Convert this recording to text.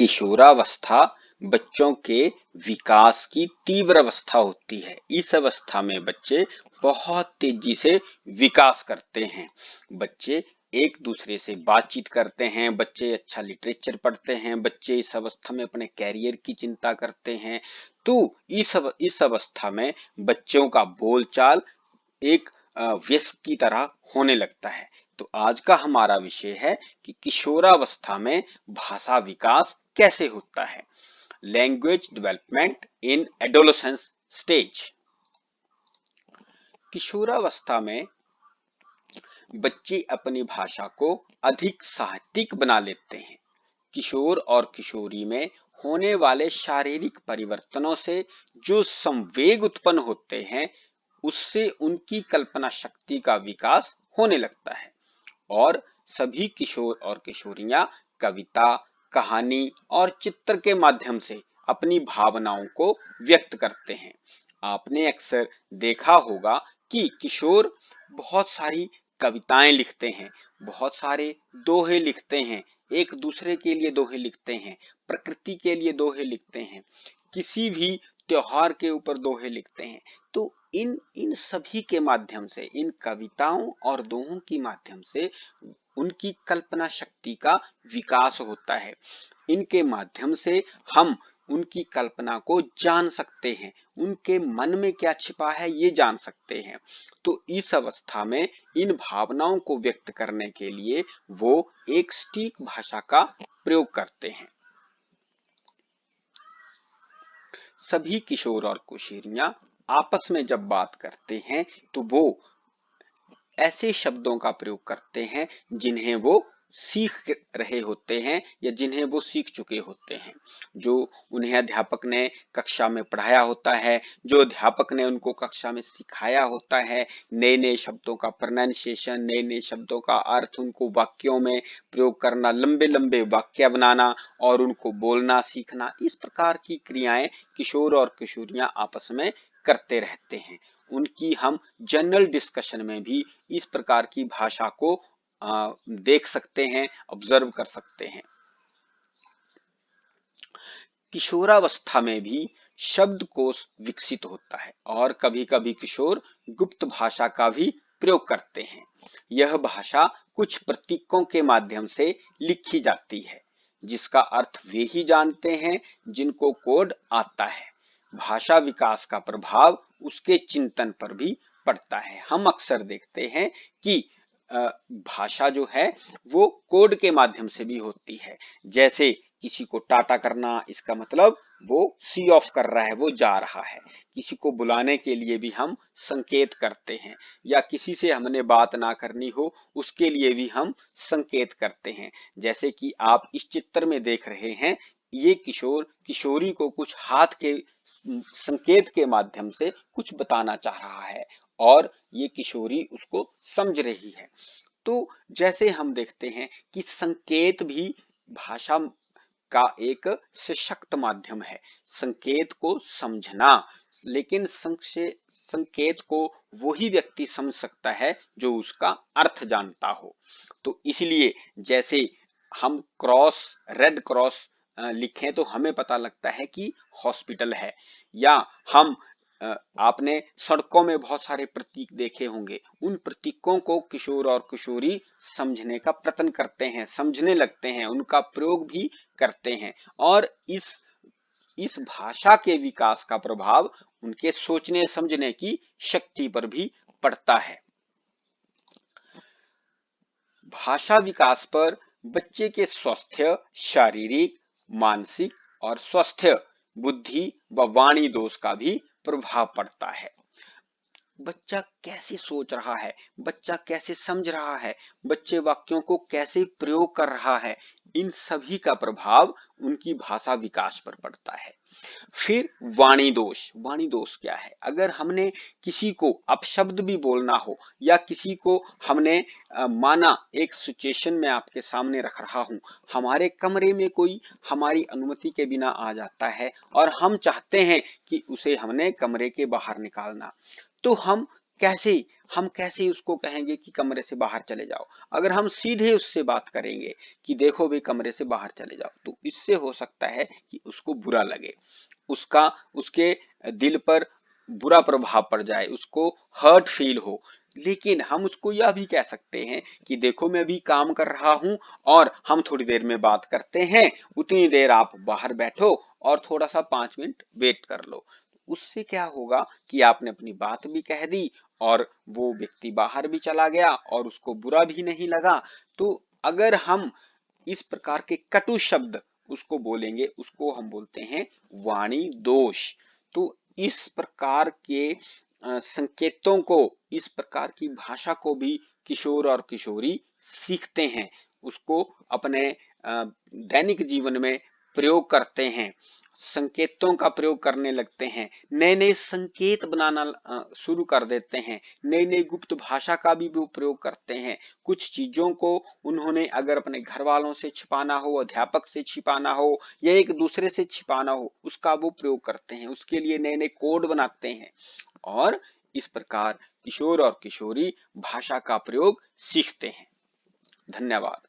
किशोरावस्था बच्चों के विकास की तीव्र अवस्था होती है। इस अवस्था में बच्चे बहुत तेजी से विकास करते हैं। बच्चे एक दूसरे से बातचीत करते हैं, बच्चे अच्छा लिटरेचर पढ़ते हैं, बच्चे इस अवस्था में अपने कैरियर की चिंता करते हैं। तो इस अवस्था में बच्चों का बोलचाल एक व्यस्क की तरह होने लगता है। तो आज का हमारा विषय है कि किशोरावस्था में भाषा विकास कैसे होता है। Language development in adolescence stage. किशोरावस्था में बच्चे अपनी भाषा को अधिक साहित्यिक बना लेते हैं। किशोर और किशोरी में होने वाले शारीरिक परिवर्तनों से जो संवेग उत्पन्न होते हैं, उससे उनकी कल्पना शक्ति का विकास होने लगता है और सभी किशोर और किशोरियां कविता, कहानी और चित्र के माध्यम से अपनी भावनाओं को व्यक्त करते हैं। आपने अक्सर देखा होगा कि किशोर बहुत सारी कविताएं लिखते हैं, बहुत सारे दोहे लिखते हैं, एक दूसरे के लिए दोहे लिखते हैं, प्रकृति के लिए दोहे लिखते हैं, किसी भी त्योहार के ऊपर दोहे लिखते हैं। तो इन इन सभी के माध्यम से, इन कविताओं और दोहों के माध्यम से उनकी कल्पना शक्ति का विकास होता है। इनके माध्यम से हम उनकी कल्पना को जान सकते हैं, उनके मन में क्या छिपा है ये जान सकते हैं। तो इस अवस्था में इन भावनाओं को व्यक्त करने के लिए वो एक सटीक भाषा का प्रयोग करते हैं। सभी किशोर और किशोरियां आपस में जब बात करते हैं तो वो ऐसे शब्दों का प्रयोग करते हैं जिन्हें वो सीख रहे होते हैं या जिन्हें वो सीख चुके होते हैं, जो उन्हें अध्यापक ने कक्षा में पढ़ाया होता है, जो अध्यापक ने उनको कक्षा में सिखाया होता है। नए नए शब्दों का प्रोनाउंसिएशन, नए नए शब्दों का अर्थ, उनको वाक्यों में प्रयोग करना, लंबे लंबे वाक्य बनाना और उनको बोलना सीखना, इस प्रकार की क्रियाएं किशोर और किशोरियां आपस में करते रहते हैं। उनकी हम जनरल डिस्कशन में भी इस प्रकार की भाषा को देख सकते हैं, ऑब्जर्व कर सकते हैं। किशोरावस्था में भी शब्दकोश विकसित होता है और कभी कभी किशोर गुप्त भाषा का भी प्रयोग करते हैं। यह भाषा कुछ प्रतीकों के माध्यम से लिखी जाती है, जिसका अर्थ वे ही जानते हैं जिनको कोड आता है। भाषा विकास का प्रभाव उसके चिंतन पर भी पड़ता है। हम अक्सर देखते हैं कि भाषा जो है वो कोड के माध्यम से भी होती है। जैसे किसी को टाटा करना, इसका मतलब वो सी ऑफ कर रहा है, वो जा रहा है। किसी को बुलाने के लिए भी हम संकेत करते हैं, या किसी से हमने बात ना करनी हो उसके लिए भी हम संकेत करते हैं। जैसे कि आप इस चित्र में देख रहे हैं, ये किशोर किशोरी को कुछ हाथ के संकेत के माध्यम से कुछ बताना चाह रहा है और ये किशोरी उसको समझ रही है। तो जैसे हम देखते हैं कि संकेत भी भाषा का एक सशक्त माध्यम है। संकेत को समझना, लेकिन संकेत को वही व्यक्ति समझ सकता है जो उसका अर्थ जानता हो। तो इसलिए जैसे हम क्रॉस, रेड क्रॉस लिखें तो हमें पता लगता है कि हॉस्पिटल है, या हम आपने सड़कों में बहुत सारे प्रतीक देखे होंगे, उन प्रतीकों को किशोर और किशोरी समझने का प्रयत्न करते हैं, समझने लगते हैं, उनका प्रयोग भी करते हैं और इस भाषा के विकास का प्रभाव उनके सोचने समझने की शक्ति पर भी पड़ता है। भाषा विकास पर बच्चे के स्वास्थ्य, शारीरिक, मानसिक और स्वास्थ्य, बुद्धि व वाणी दोष का भी प्रभाव पड़ता है। बच्चा कैसे सोच रहा है, बच्चा कैसे समझ रहा है, बच्चे वाक्यों को कैसे प्रयोग कर रहा है, इन सभी का प्रभाव उनकी भाषा विकास पर पड़ता है। फिर वाणी दोष क्या है? अगर हमने किसी को अपशब्द भी बोलना हो, या किसी को हमने माना एक सिचुएशन में आपके सामने रख रहा हूं, हमारे कमरे में कोई हमारी अनुमति के बिना आ जाता है और हम चाहते हैं कि उसे हमने कमरे के बाहर निकालना, तो हम कैसे हम कैसे उसको कहेंगे कि कमरे से बाहर चले जाओ? अगर हम सीधे उससे बात करेंगे कि देखो भाई कमरे से बाहर चले जाओ, तो इससे हो सकता है कि उसको बुरा लगे, उसका उसके दिल पर बुरा प्रभाव पड़ जाए, उसको हर्ट फील हो। लेकिन हम उसको यह भी कह सकते हैं कि देखो मैं अभी काम कर रहा हूं और हम थोड़ी देर में बात करते हैं, उतनी देर आप बाहर बैठो और थोड़ा सा 5 मिनट वेट कर लो। उससे क्या होगा कि आपने अपनी बात भी कह दी और वो व्यक्ति बाहर भी चला गया और उसको बुरा भी नहीं लगा। तो अगर हम इस प्रकार के कटु शब्द उसको बोलेंगे, उसको हम बोलते हैं वाणी दोष। तो इस प्रकार के संकेतों को, इस प्रकार की भाषा को भी किशोर और किशोरी सीखते हैं, उसको अपने दैनिक जीवन में प्रयोग करते हैं, संकेतों का प्रयोग करने लगते हैं, नए नए संकेत बनाना शुरू कर देते हैं, नई नई गुप्त भाषा का भी वो प्रयोग करते हैं। कुछ चीजों को उन्होंने अगर अपने घर वालों से छिपाना हो, अध्यापक से छिपाना हो या एक दूसरे से छिपाना हो, उसका वो प्रयोग करते हैं, उसके लिए नए नए कोड बनाते हैं और इस प्रकार किशोर और किशोरी भाषा का प्रयोग सीखते हैं। धन्यवाद।